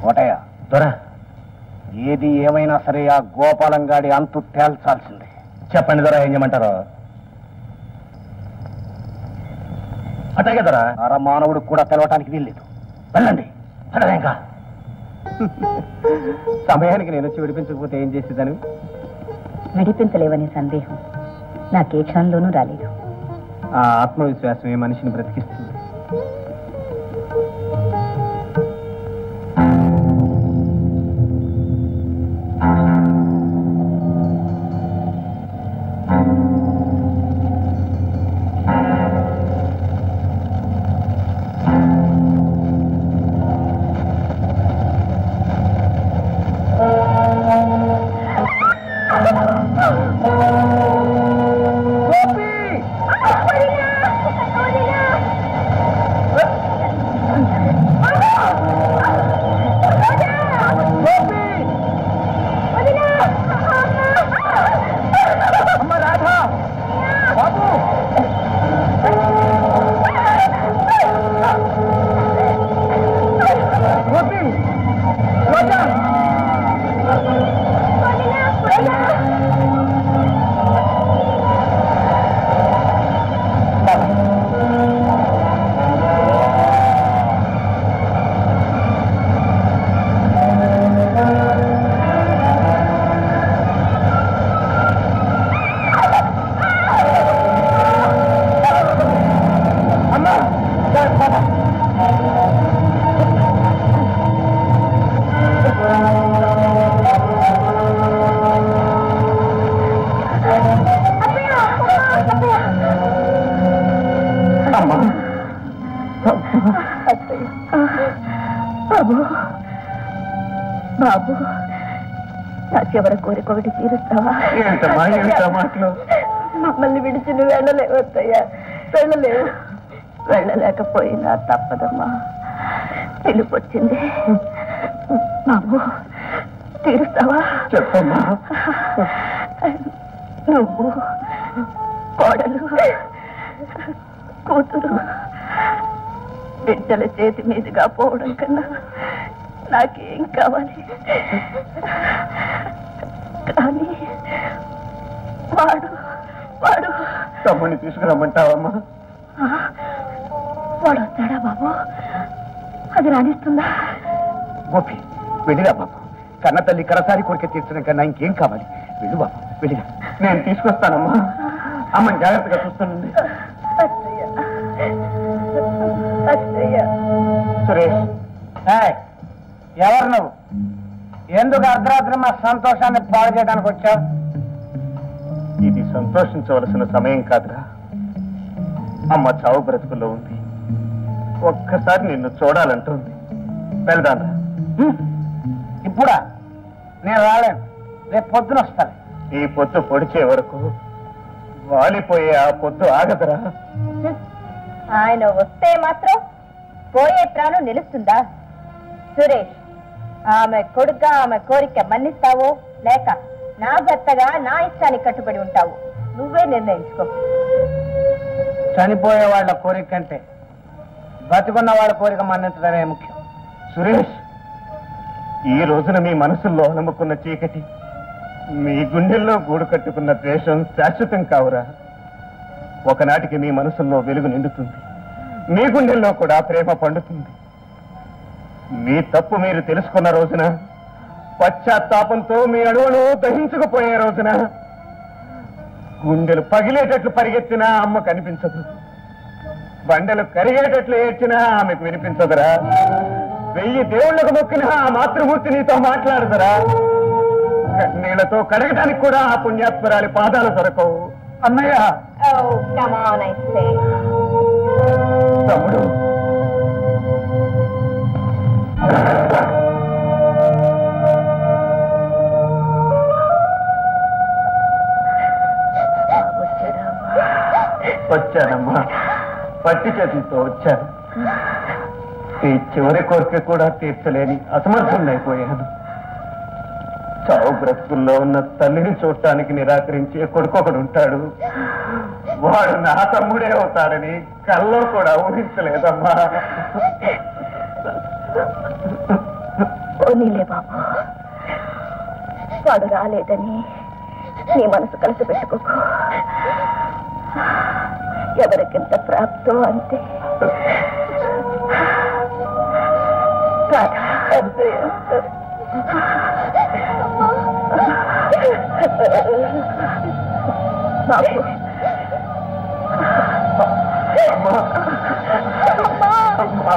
కోటయ్య దొరా, ఏది ఏమైనా సరే ఆ గోపాలంగాడి అంతు తేల్చాల్సిందే. చెప్పండి దొరా, ఏం చేయమంటారు? అట్లాగే దొరా. నరమానవుడు కూడా తెలవటానికి వీల్లేదు. వెళ్ళండి. ఇంకా సమయానికి నేను వచ్చి విడిపించకపోతే ఏం చేసేదాను? విడిపించలేవనే సందేహం నాకే క్షణంలోనూ రాలేదు. ఆ ఆత్మవిశ్వాసమే మనిషిని బ్రతికిస్తుంది. బాబు, నా చివరి కోరిక ఒకటి తీరుస్తావా? మమ్మల్ని విడిచి నువ్వు వెళ్ళలేవద్దయ్యా, వెళ్ళలేవు. వెళ్ళలేకపోయినా తప్పదమ్మా, పిలుపు వచ్చింది. బాబు, తీరుస్తావా? చెప్పమ్మా. నువ్వు, కోడలు, కూతురు బిడ్డల చేతి మీదుగా పోవడం కన్నా నాకేం కావాలి? కానీ వాడు వాడు తమ్ముడిని తీసుకురమ్మంటావమ్మా? వాడు వస్తాడా బాబు? అది రాణిస్తుందా? గోపి, వెళ్ళిరా బాబు. కన్న తల్లి కరసారి కోరిక తీర్చడం కన్నా ఇంకేం కావాలి? వెళ్ళు బాబు, వెళ్ళిరా. నేను తీసుకొస్తానమ్మా. అమ్మని జాగ్రత్తగా చూస్తానండి. సురేష్, ఎవరు నువ్వు? ఎందుకు అర్ధరాత్రి మా సంతోషాన్ని పాడు చేయడానికి వచ్చావు? ఇది సంతోషించవలసిన సమయం కాదురా. అమ్మ చావు బ్రతుకుల్లో ఉంది. ఒక్కసారి నిన్ను చూడాలంటుంది. వెళ్దాంరా. ఇప్పుడా? నేను రాలేను. రేపు పొద్దున వస్తాను. ఈ పొద్దు పొడిచే వరకు వాలిపోయే ఆ పొద్దు ఆగదురా. ఆయన వస్తే మాత్రం పోయే ప్రాణం నిలుస్తుందా? సురేష్, ఆమె కొడుగ్గా ఆమె కోరిక మన్నిస్తావో లేక నా భర్తగా నా ఇష్టానికి కట్టుబడి ఉంటావు? నువ్వే నిర్ణయించుకో. చనిపోయే వాళ్ళ కోరిక కంటే బతికున్న వాళ్ళ కోరిక మన్నించడమే ముఖ్యం. సురేష్, ఈ రోజున మీ మనసుల్లో నమ్ముకున్న చీకటి, మీ గుండెల్లో గూడు కట్టుకున్న ద్వేషం శాశ్వతం కావురా. ఒకనాటికి మీ మనసుల్లో వెలుగు నిండుతుంది. మీ గుండెల్లో కూడా ప్రేమ పండుతుంది. మీ తప్పు మీరు తెలుసుకున్న రోజున, పశ్చాత్తాపంతో మీ అణువును దహించుకుపోయే రోజున, గుండెలు పగిలేటట్లు పరిగెత్తినా అమ్మ కనిపించదు. బండలు కరిగేటట్లు ఏడ్చినా ఆమెకు వినిపించదురా. 1000 దేవుళ్లకు మొక్కినా ఆ మాతృమూర్తి నీతో మాట్లాడదురా. కన్నీళ్లతో కడగడానికి కూడా ఆ పుణ్యాత్మరాలి పాదాలు దొరకవు. అన్నయ్య, తమ్ముడు, వచ్చానమ్మా. పట్టి చేతులతో వచ్చాను. ఈ చివరి కోరిక కూడా తీర్చలేని అసమర్థులైపోయాను. చావు బ్రతుకుల్లో ఉన్న తల్లిని చూడటానికి నిరాకరించే కొడుకొకడు ఉంటాడు. వాడు నా తమ్ముడే అవుతాడని కల్లో కూడా ఊహించలేదమ్మా. పోనీలే బాబు, వాడు రాలేదని నీ మనసు కలిసి పెట్టుకోకు. ఎవరికింత ప్రాప్తో అంతే. బాబు అమ్మా